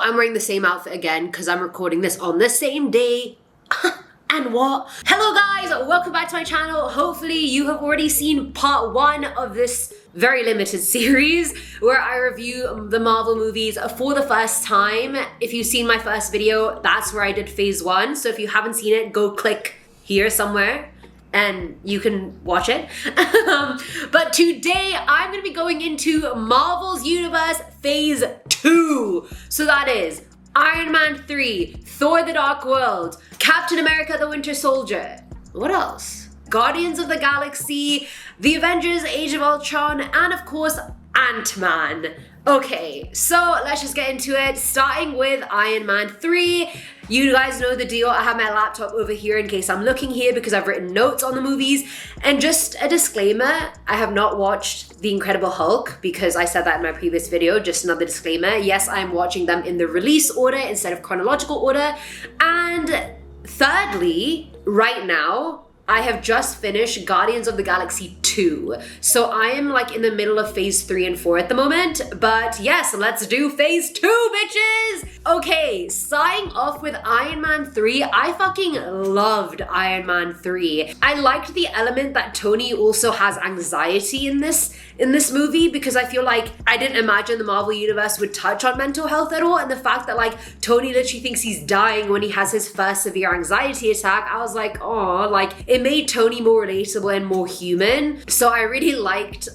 I'm wearing the same outfit again because I'm recording this on the same day. And what? Hello guys, welcome back to my channel. Hopefully you have already seen part 1 of this very limited series where I review the Marvel movies for the first time. If you've seen my first video, that's where I did phase 1. So if you haven't seen it, go click here somewhere and you can watch it. But today I'm gonna be going into Marvel's Universe phase 2. So that is Iron Man 3, Thor the Dark World, Captain America the Winter Soldier. What else? Guardians of the Galaxy, the Avengers Age of Ultron, and of course, Ant-Man. Okay, so let's just get into it, starting with Iron Man 3. You guys know the deal. I have my laptop over here in case I'm looking here because I've written notes on the movies. And just a disclaimer, I have not watched The Incredible Hulk because I said that in my previous video, just another disclaimer. Yes, I'm watching them in the release order instead of chronological order. And thirdly, right now, I have just finished Guardians of the Galaxy 2. So I am like in the middle of phase 3 and 4 at the moment. But yes, let's do phase 2, bitches! Okay, starting off with Iron Man 3, I fucking loved Iron Man 3. I liked the element that Tony also has anxiety in this movie because I feel like I didn't imagine the Marvel Universe would touch on mental health at all. And the fact that like Tony literally thinks he's dying when he has his first severe anxiety attack, I was like, oh, like it made Tony more relatable and more human. So I really liked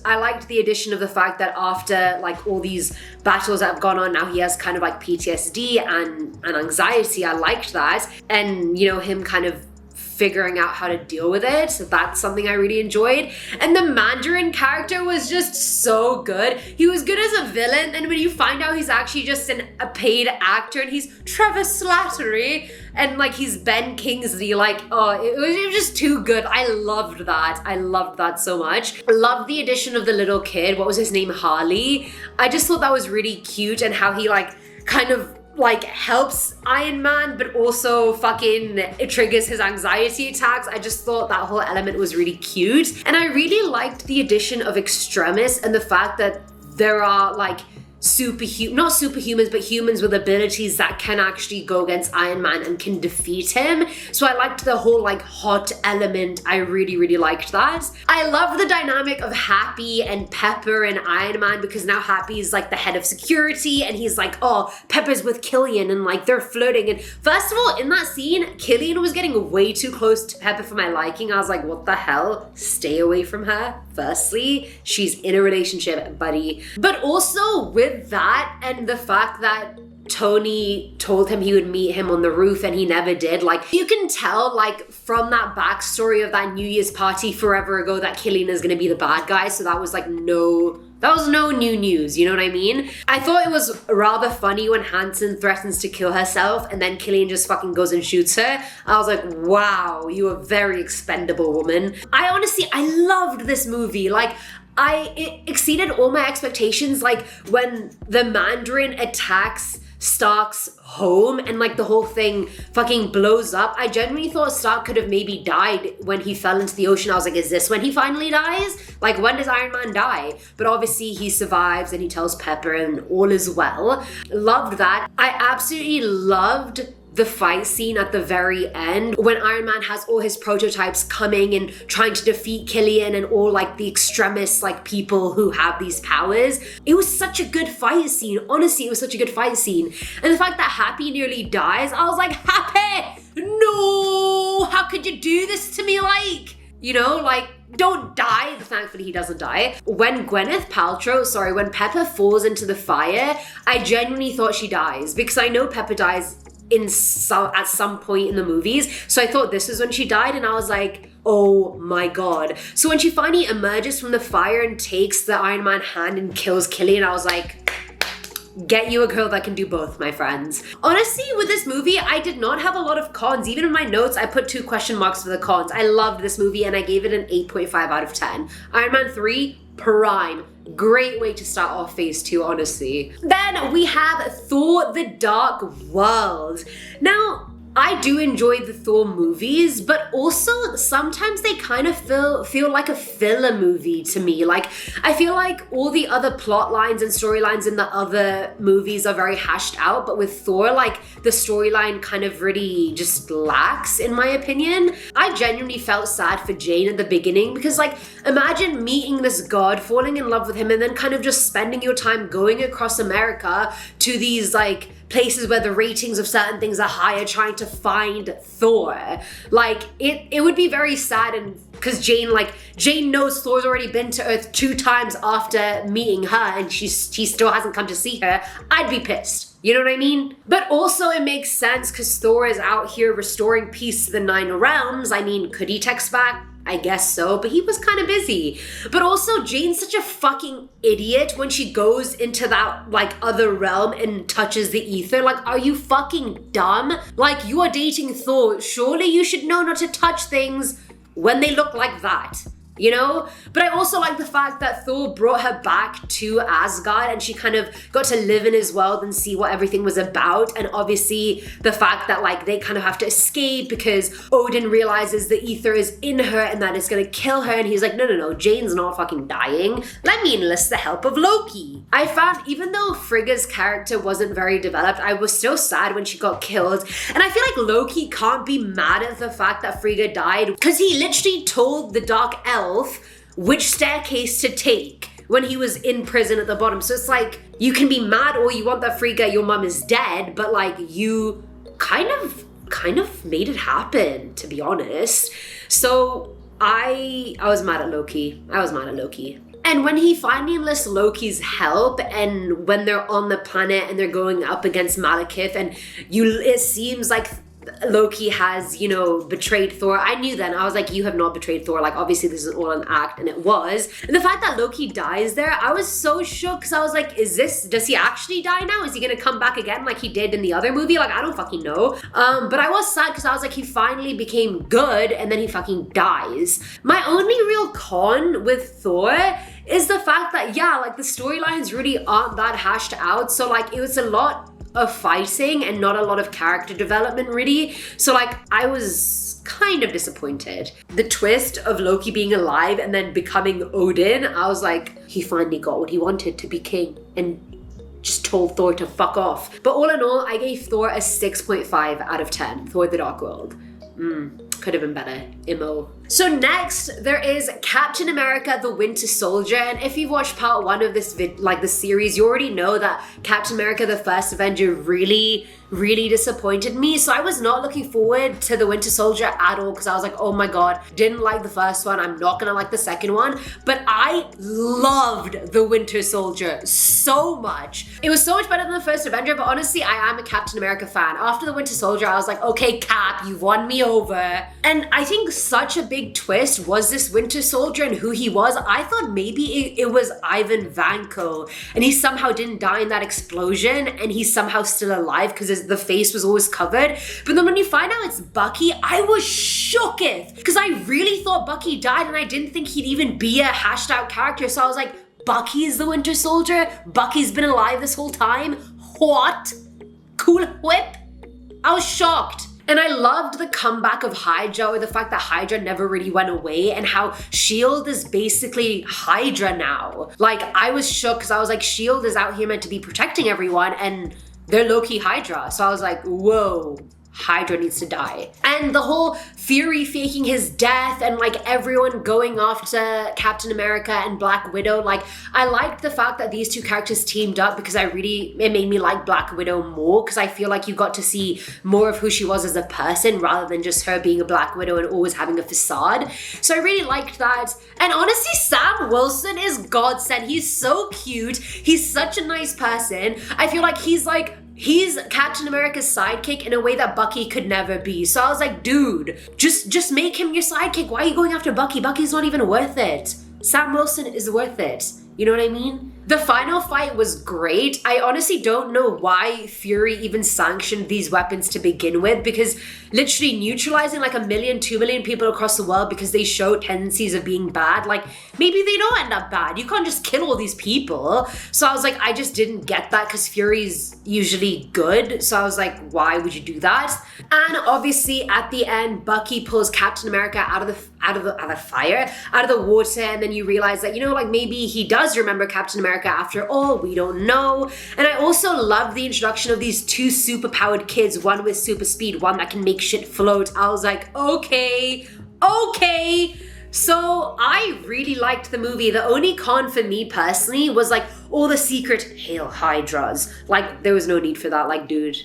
the addition of the fact that after like all these battles that have gone on, now he has kind of like PTSD and anxiety. I liked that. And you know, him kind of figuring out how to deal with it. So that's something I really enjoyed. And the Mandarin character was just so good. He was good as a villain, and when you find out he's actually just a paid actor and he's Trevor Slattery and like he's Ben Kingsley, like, oh, it was just too good. I loved that. I loved that so much. Loved the addition of the little kid. What was his name? Harley. I just thought that was really cute, and how he like kind of like helps Iron Man but also fucking it triggers his anxiety attacks. I just thought that whole element was really cute, and I really liked the addition of Extremis and the fact that there are like not superhumans, but humans with abilities that can actually go against Iron Man and can defeat him. So I liked the whole like hot element. I really, really liked that. I love the dynamic of Happy and Pepper and Iron Man because now Happy is like the head of security and he's like, oh, Pepper's with Killian and like they're flirting. And first of all, in that scene, Killian was getting way too close to Pepper for my liking. I was like, what the hell? Stay away from her. Firstly, she's in a relationship, buddy. But also with that and the fact that Tony told him he would meet him on the roof and he never did. Like, you can tell, like, from that backstory of that New Year's party forever ago that Killian is gonna be the bad guy. So that was like no new news, you know what I mean? I thought it was rather funny when Hansen threatens to kill herself and then Killian just fucking goes and shoots her. I was like, wow, you are very expendable, woman. I loved this movie. Like, it exceeded all my expectations. Like when the Mandarin attacks Stark's home and like the whole thing fucking blows up, I genuinely thought Stark could have maybe died when he fell into the ocean. I was like, is this when he finally dies? Like, when does Iron Man die? But obviously he survives and he tells Pepper and all is well. Loved that. I absolutely loved the fight scene at the very end when Iron Man has all his prototypes coming and trying to defeat Killian and all like the extremists, like people who have these powers. It was such a good fight scene. Honestly, it was such a good fight scene. And the fact that Happy nearly dies, I was like, Happy, no, how could you do this to me? Like, you know, like, don't die. Thankfully, he doesn't die. When when Pepper falls into the fire, I genuinely thought she dies because I know Pepper dies at some point in the movies. So I thought this was when she died and I was like, oh my god. So when she finally emerges from the fire and takes the Iron Man hand and kills Killian, I was like, get you a girl that can do both, my friends. Honestly, with this movie, I did not have a lot of cons. Even in my notes, I put 2 question marks for the cons. I loved this movie and I gave it an 8.5 out of 10. Iron Man 3, prime. Great way to start off phase 2, honestly. Then we have Thor the Dark World. Now, I do enjoy the Thor movies, but also sometimes they kind of feel like a filler movie to me. Like, I feel like all the other plot lines and storylines in the other movies are very hashed out, but with Thor, like, the storyline kind of really just lacks, in my opinion. I genuinely felt sad for Jane at the beginning because, like, imagine meeting this god, falling in love with him, and then kind of just spending your time going across America to these, like, places where the ratings of certain things are higher, trying to find Thor. Like, it would be very sad, and because Jane knows Thor's already been to Earth 2 times after meeting her, and she still hasn't come to see her. I'd be pissed. You know what I mean? But also it makes sense because Thor is out here restoring peace to the 9 realms. I mean, could he text back? I guess so, but he was kind of busy. But also, Jane's such a fucking idiot when she goes into that, like, other realm and touches the ether. Like, are you fucking dumb? Like, you are dating Thor. Surely you should know not to touch things when they look like that. You know? But I also like the fact that Thor brought her back to Asgard and she kind of got to live in his world and see what everything was about. And obviously the fact that, like, they kind of have to escape because Odin realizes the ether is in her and that it's gonna kill her, and he's like, no, Jane's not fucking dying. Let me enlist the help of Loki. I found even though Frigga's character wasn't very developed, I was still sad when she got killed. And I feel like Loki can't be mad at the fact that Frigga died because he literally told the Dark Elf which staircase to take when he was in prison at the bottom. So it's like, you can be mad all you want that Frigga, your mom is dead, but like, you kind of made it happen, to be honest. So I was mad at Loki. And when he finally enlists Loki's help, and when they're on the planet and they're going up against Malekith, and it seems like Loki has, you know, betrayed Thor. I knew then. I was like, you have not betrayed Thor. Like, obviously this is all an act, and it was. And the fact that Loki dies there, I was so shook because I was like, does he actually die now? Is he gonna come back again like he did in the other movie? Like, I don't fucking know. But I was sad because I was like, he finally became good and then he fucking dies. My only real con with Thor is the fact that, yeah, like, the storylines really aren't that hashed out. So like, it was a lot of fighting and not a lot of character development really. So like, I was kind of disappointed. The twist of Loki being alive and then becoming Odin, I was like, he finally got what he wanted, to be king, and just told Thor to fuck off. But all in all, I gave Thor a 6.5 out of 10. Thor the Dark World. Could have been better. Imo. So next, there is Captain America the Winter Soldier, and if you've watched part 1 of this the series, you already know that Captain America the First Avenger really disappointed me. So I was not looking forward to the Winter Soldier at all because I was like, oh my god, didn't like the first one, I'm not gonna like the second one. But I loved the Winter Soldier so much. It was so much better than the first Avenger, but honestly, I am a Captain America fan. After the Winter Soldier, I was like, okay, Cap, you've won me over. And I think such a big twist was this Winter Soldier and who he was. I thought maybe it was Ivan Vanko and he somehow didn't die in that explosion and he's somehow still alive because the face was always covered. But then when you find out it's Bucky, I was shooketh because I really thought Bucky died and I didn't think he'd even be a hashed out character. So I was like, Bucky is the Winter Soldier? Bucky's been alive this whole time? What? Cool whip? I was shocked. And I loved the comeback of Hydra, or the fact that Hydra never really went away, and how S.H.I.E.L.D. is basically Hydra now. Like, I was shook because I was like, S.H.I.E.L.D. is out here meant to be protecting everyone, and they're low-key Hydra. So I was like, whoa, Hydra needs to die. And the whole Fury faking his death and like everyone going after Captain America and Black Widow, like, I liked the fact that these two characters teamed up because it made me like Black Widow more because I feel like you got to see more of who she was as a person rather than just her being a Black Widow and always having a facade. So I really liked that. And honestly, Sam Wilson is godsend. He's so cute. He's such a nice person. I feel like he's Captain America's sidekick in a way that Bucky could never be. So I was like, dude, just make him your sidekick. Why are you going after Bucky? Bucky's not even worth it. Sam Wilson is worth it. You know what I mean? The final fight was great. I honestly don't know why Fury even sanctioned these weapons to begin with, because literally neutralizing like 1 million, 2 million people across the world because they show tendencies of being bad, like maybe they don't end up bad. You can't just kill all these people. So I was like, I just didn't get that because Fury's usually good. So I was like, why would you do that? And obviously at the end, Bucky pulls Captain America out of the fire, out of the water, and then you realize that, you know, like maybe he does remember Captain America after all, we don't know. And I also love the introduction of these two super powered kids, one with super speed, one that can make shit float. I was like, okay. So I really liked the movie. The only con for me personally was like all the secret Hail Hydras. Like there was no need for that. Like, dude,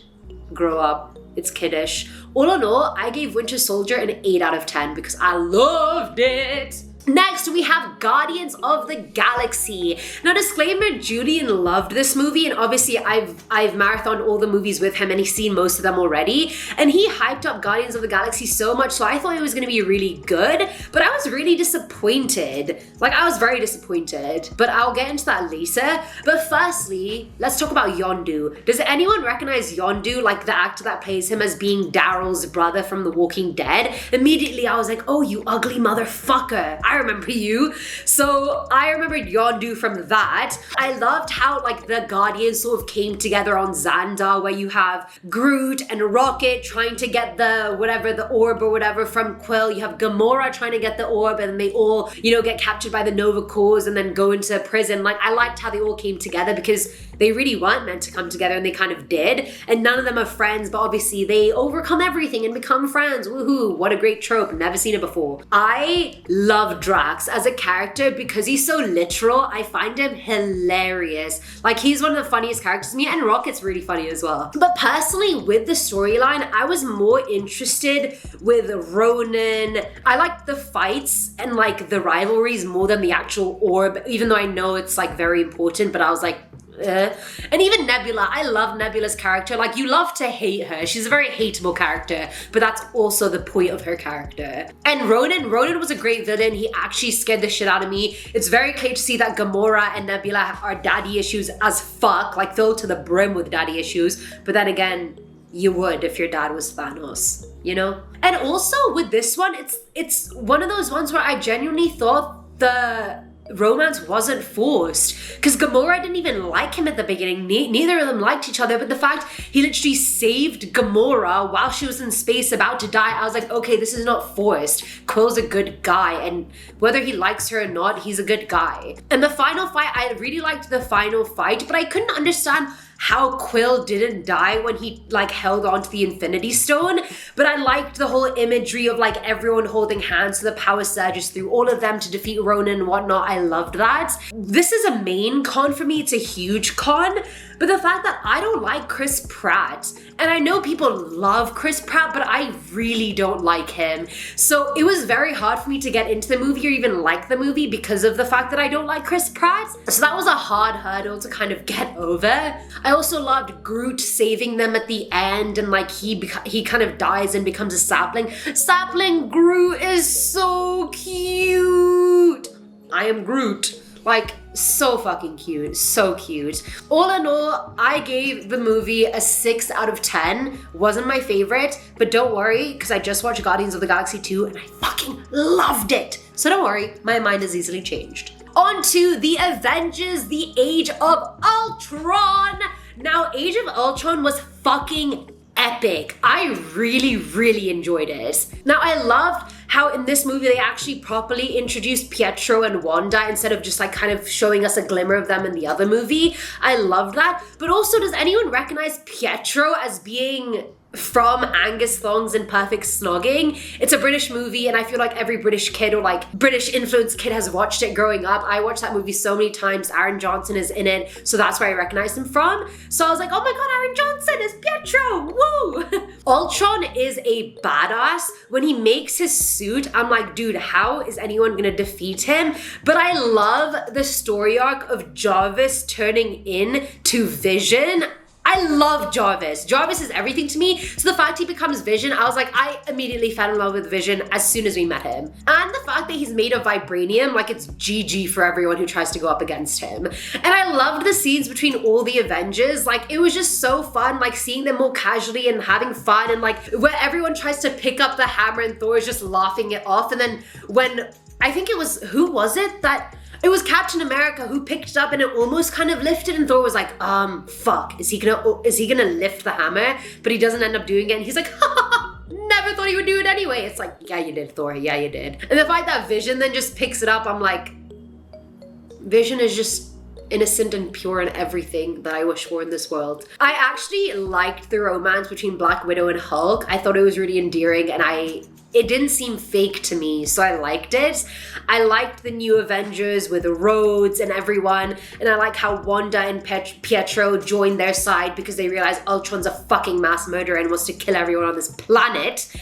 grow up. It's kiddish. All in all, I gave Winter Soldier an 8 out of 10 because I loved it. Next, we have Guardians of the Galaxy. Now, disclaimer, Julian loved this movie, and obviously I've marathoned all the movies with him and he's seen most of them already. And he hyped up Guardians of the Galaxy so much, so I thought it was gonna be really good, but I was really disappointed. Like, I was very disappointed, but I'll get into that later. But firstly, let's talk about Yondu. Does anyone recognize Yondu, like the actor that plays him as being Daryl's brother from The Walking Dead? Immediately, I was like, oh, you ugly motherfucker. I remember you. So I remembered Yondu from that. I loved how like the Guardians sort of came together on Xandar, where you have Groot and Rocket trying to get the orb or whatever from Quill. You have Gamora trying to get the orb, and they all, you know, get captured by the Nova Corps and then go into prison. Like, I liked how they all came together because they really weren't meant to come together and they kind of did. And none of them are friends, but obviously they overcome everything and become friends. Woohoo, what a great trope. Never seen it before. I love Drax as a character because he's so literal. I find him hilarious. Like, he's one of the funniest characters to me, and Rocket's really funny as well. But personally, with the storyline, I was more interested with Ronan. I liked the fights and like the rivalries more than the actual orb, even though I know it's like very important, but I was like, and even Nebula, I love Nebula's character. Like, you love to hate her. She's a very hateable character, but that's also the point of her character. And Ronan was a great villain. He actually scared the shit out of me. It's very clear to see that Gamora and Nebula are daddy issues as fuck, like filled to the brim with daddy issues. But then again, you would if your dad was Thanos, you know? And also with this one, it's one of those ones where I genuinely thought the romance wasn't forced, because Gamora didn't even like him at the beginning. Neither of them liked each other, but the fact he literally saved Gamora while she was in space about to die, I was like, okay, this is not forced. Quill's a good guy, and whether he likes her or not, he's a good guy. And the final fight, I really liked the final fight, but I couldn't understand how Quill didn't die when he like held onto the Infinity Stone. But I liked the whole imagery of like everyone holding hands, so the power surges through all of them to defeat Ronan and whatnot. I loved that. This is a main con for me. It's a huge con. But the fact that I don't like Chris Pratt, and I know people love Chris Pratt, but I really don't like him. So it was very hard for me to get into the movie or even like the movie because of the fact that I don't like Chris Pratt. So that was a hard hurdle to kind of get over. I also loved Groot saving them at the end, and like he kind of dies and becomes a sapling. Sapling Groot is so cute. I am Groot. Like, so fucking cute, so cute. All in all, I gave the movie a 6 out of 10. Wasn't my favorite, but don't worry, because I just watched Guardians of the Galaxy 2 and I fucking loved it. So don't worry, my mind is easily changed. On to the Avengers, the Age of Ultron. Now, Age of Ultron was fucking epic. I really, really enjoyed it. Now, I loved how in this movie they actually properly introduced Pietro and Wanda instead of just like kind of showing us a glimmer of them in the other movie. I love that. But also, does anyone recognize Pietro as being from Angus Thongs and Perfect Snogging? It's a British movie, and I feel like every British kid or like British influenced kid has watched it growing up. I watched that movie so many times. Aaron Johnson is in it, so that's where I recognize him from. So I was like, oh my god, Aaron Johnson is Pietro, woo! Ultron is a badass. When he makes his suit, I'm like, dude, how is anyone gonna defeat him? But I love the story arc of Jarvis turning in to Vision. I love Jarvis. Jarvis is everything to me. So the fact he becomes Vision, I was like, I immediately fell in love with Vision as soon as we met him. And the fact that he's made of vibranium, like it's GG for everyone who tries to go up against him. And I loved the scenes between all the Avengers. Like it was just so fun, like seeing them all casually and having fun, and like where everyone tries to pick up the hammer and Thor is just laughing it off. And then when, I think it was, who was it that, it was Captain America who picked it up and it almost kind of lifted, and Thor was like, fuck, is he gonna lift the hammer? But he doesn't end up doing it, and he's like, never thought he would do it anyway. It's like, yeah, you did, Thor, yeah, you did. And the fact that Vision then just picks it up, I'm like, Vision is just innocent and pure and everything that I wish for in this world. I actually liked the romance between Black Widow and Hulk. I thought it was really endearing, and it didn't seem fake to me, so I liked it. I liked the new Avengers with Rhodes and everyone, and I like how Wanda and Pietro joined their side because they realized Ultron's a fucking mass murderer and wants to kill everyone on this planet.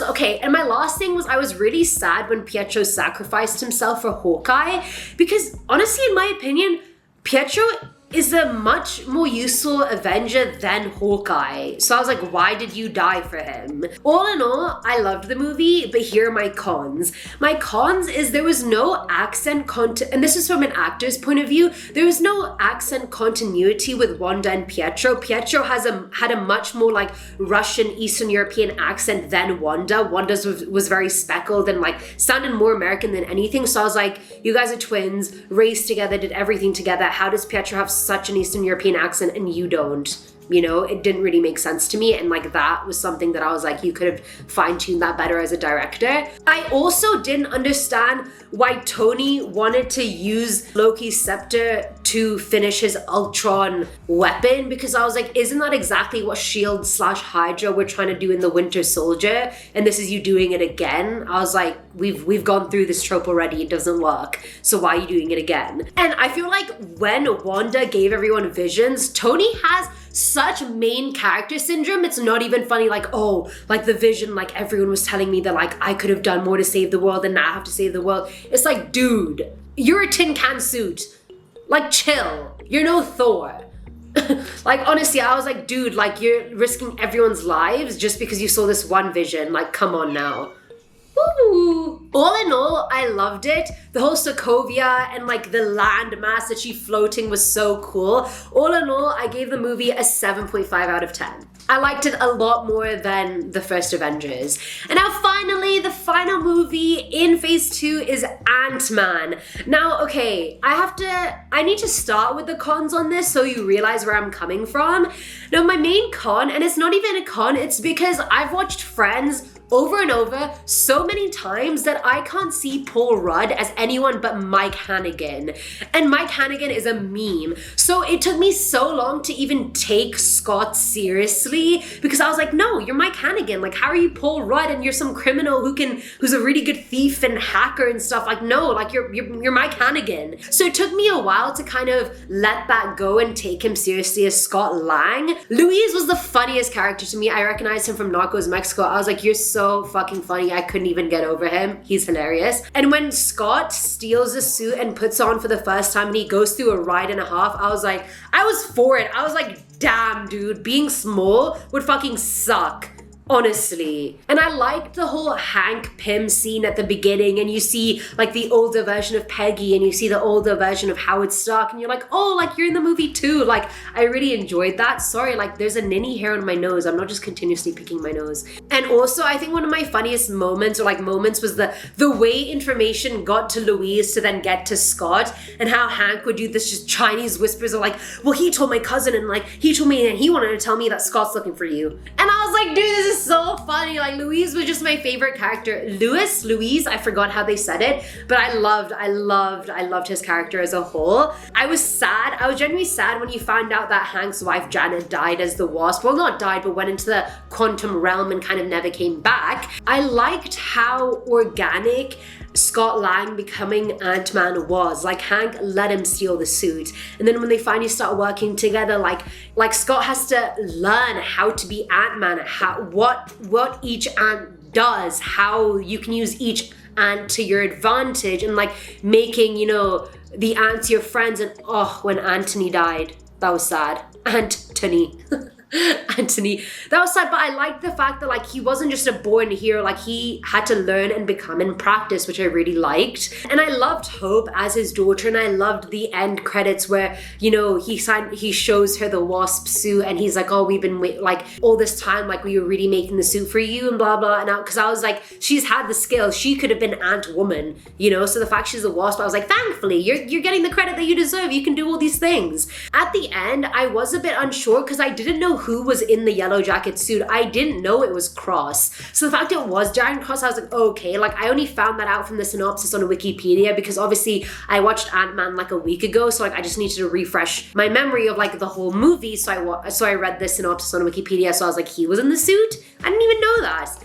Okay, and my last thing was I was really sad when Pietro sacrificed himself for Hawkeye, because honestly, in my opinion, Pietro is a much more useful Avenger than Hawkeye. So I was like, why did you die for him? All in all, I loved the movie, but here are my cons. My cons is there was no accent content, and this is from an actor's point of view, there was no accent continuity with Wanda and Pietro. Pietro had a much more like Russian, Eastern European accent than Wanda. Wanda's was very speckled and like sounded more American than anything. So I was like, you guys are twins, raised together, did everything together. How does Pietro have such an Eastern European accent and you don't? You know, it didn't really make sense to me, and like that was something that I was like, you could have fine-tuned that better as a director. I also didn't understand why Tony wanted to use Loki's scepter to finish his Ultron weapon, because I was like, isn't that exactly what SHIELD/Hydra were trying to do in the Winter Soldier, and this is you doing it again? I was like, we've gone through this trope already, it doesn't work, so why are you doing it again? And I feel like when Wanda gave everyone visions, Tony has such main character syndrome, it's not even funny, like, oh, like the vision, like everyone was telling me that like I could have done more to save the world and now I have to save the world. It's like, dude, you're a tin can suit. Like, chill. You're no Thor. Like, honestly, I was like, dude, like you're risking everyone's lives just because you saw this one vision. Like, come on now. Ooh. All in all, I loved it. The whole Sokovia and like the land mass that she floating was so cool. All in all, I gave the movie a 7.5 out of 10. I liked it a lot more than the first Avengers. And now finally, the final movie in phase 2 is Ant-Man. Now, okay, I need to start with the cons on this so you realize where I'm coming from. Now, my main con, and it's not even a con, it's because I've watched Friends over and over so many times that I can't see Paul Rudd as anyone but Mike Hannigan. And Mike Hannigan is a meme. So it took me so long to even take Scott seriously because I was like, no, you're Mike Hannigan. Like, how are you Paul Rudd and you're some criminal who's a really good thief and hacker and stuff? Like, no, like you're Mike Hannigan. So it took me a while to kind of let that go and take him seriously as Scott Lang. Luis was the funniest character to me. I recognized him from Narcos Mexico. I was like, you're so fucking funny. I couldn't even get over him. He's hilarious. And when Scott steals a suit and puts on for the first time and he goes through a ride and a half, I was for it. I was like, damn, dude, being small would fucking suck. Honestly. And I liked the whole Hank Pym scene at the beginning, and you see like the older version of Peggy and you see the older version of Howard Stark and you're like, oh, like you're in the movie too. Like, I really enjoyed that. Sorry, like there's a ninny hair on my nose. I'm not just continuously picking my nose. And also I think one of my funniest moments was the way information got to Louise to then get to Scott, and how Hank would do this just Chinese whispers of like, well, he told my cousin and like he told me and he wanted to tell me that Scott's looking for you. And I was like, dude, this is so funny. Like, Louise was just my favorite character. Louise, I forgot how they said it, but I loved his character as a whole. I was sad. I was genuinely sad when you found out that Hank's wife Janet died as the Wasp. Well, not died, but went into the quantum realm and kind of never came back. I liked how organic Scott Lang becoming Ant-Man was. Like, Hank let him steal the suit, and then when they finally start working together, like Scott has to learn how to be Ant-Man, what each ant does, how you can use each ant to your advantage, and like making, you know, the ants your friends. And oh, when Anthony died, that was sad. Anthony. Anthony. That was sad, but I liked the fact that like he wasn't just a born hero, like he had to learn and become in practice, which I really liked. And I loved Hope as his daughter, and I loved the end credits where, you know, he shows her the Wasp suit and he's like, oh, we've been like all this time, like we were really making the suit for you and blah blah. And because I was like, she's had the skill, she could have been Ant-Woman, you know, so the fact she's a Wasp, I was like, thankfully you're getting the credit that you deserve, you can do all these things. At the end, I was a bit unsure because I didn't know who was in the yellow jacket suit. I didn't know it was Cross. So the fact it was Darren Cross, I was like, okay, like I only found that out from the synopsis on Wikipedia because obviously I watched Ant-Man like a week ago, so like I just needed to refresh my memory of like the whole movie, so I read the synopsis on Wikipedia, so I was like, he was in the suit? I didn't even know that.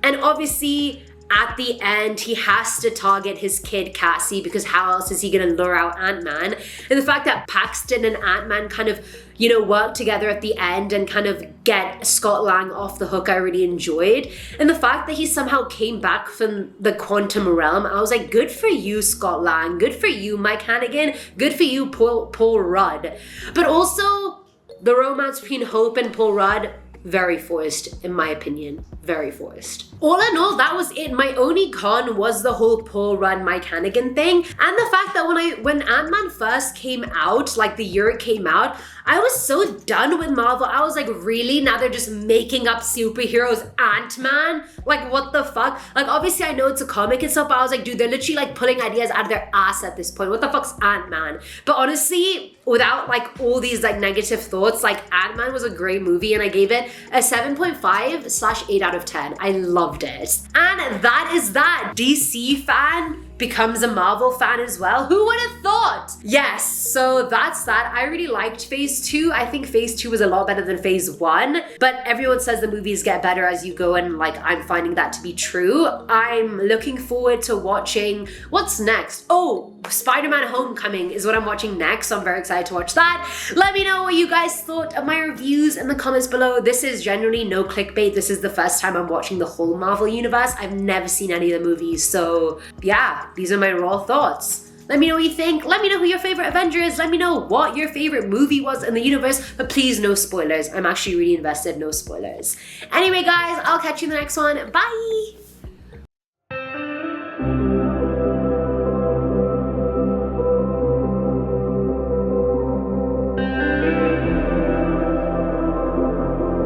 And obviously at the end, he has to target his kid Cassie because how else is he gonna lure out Ant-Man? And the fact that Paxton and Ant-Man kind of, you know, work together at the end and kind of get Scott Lang off the hook, I really enjoyed. And the fact that he somehow came back from the quantum realm, I was like, good for you, Scott Lang. Good for you, Mike Hannigan. Good for you, Paul Rudd. But also, the romance between Hope and Paul Rudd, very forced, in my opinion. Very forced. All in all, that was it. My only con was the whole Paul Rudd, Mike Hannigan thing. And the fact that when Ant-Man first came out, like the year it came out, I was so done with Marvel. I was like, really? Now they're just making up superheroes Ant-Man? Like, what the fuck? Like, obviously I know it's a comic and stuff, but I was like, dude, they're literally like pulling ideas out of their ass at this point. What the fuck's Ant-Man? But honestly, without like all these like negative thoughts, like Ant-Man was a great movie and I gave it a 7.5/8 out of 10. I loved it. And that is that. DC fan becomes a Marvel fan as well. Who would have thought? Yes, so that's that. I really liked Phase 2. I think Phase 2 was a lot better than Phase 1, but everyone says the movies get better as you go, and like I'm finding that to be true. I'm looking forward to watching what's next. Oh, Spider-Man Homecoming is what I'm watching next, so I'm very excited to watch that. Let me know what you guys thought of my reviews in the comments below. This is generally no clickbait. This is the first time I'm watching the whole Marvel universe. I've never seen any of the movies, so yeah, these are my raw thoughts. Let me know what you think. Let me know who your favorite Avenger is. Let me know what your favorite movie was in the universe, but please no spoilers. I'm actually really invested, no spoilers. Anyway guys, I'll catch you in the next one. Bye!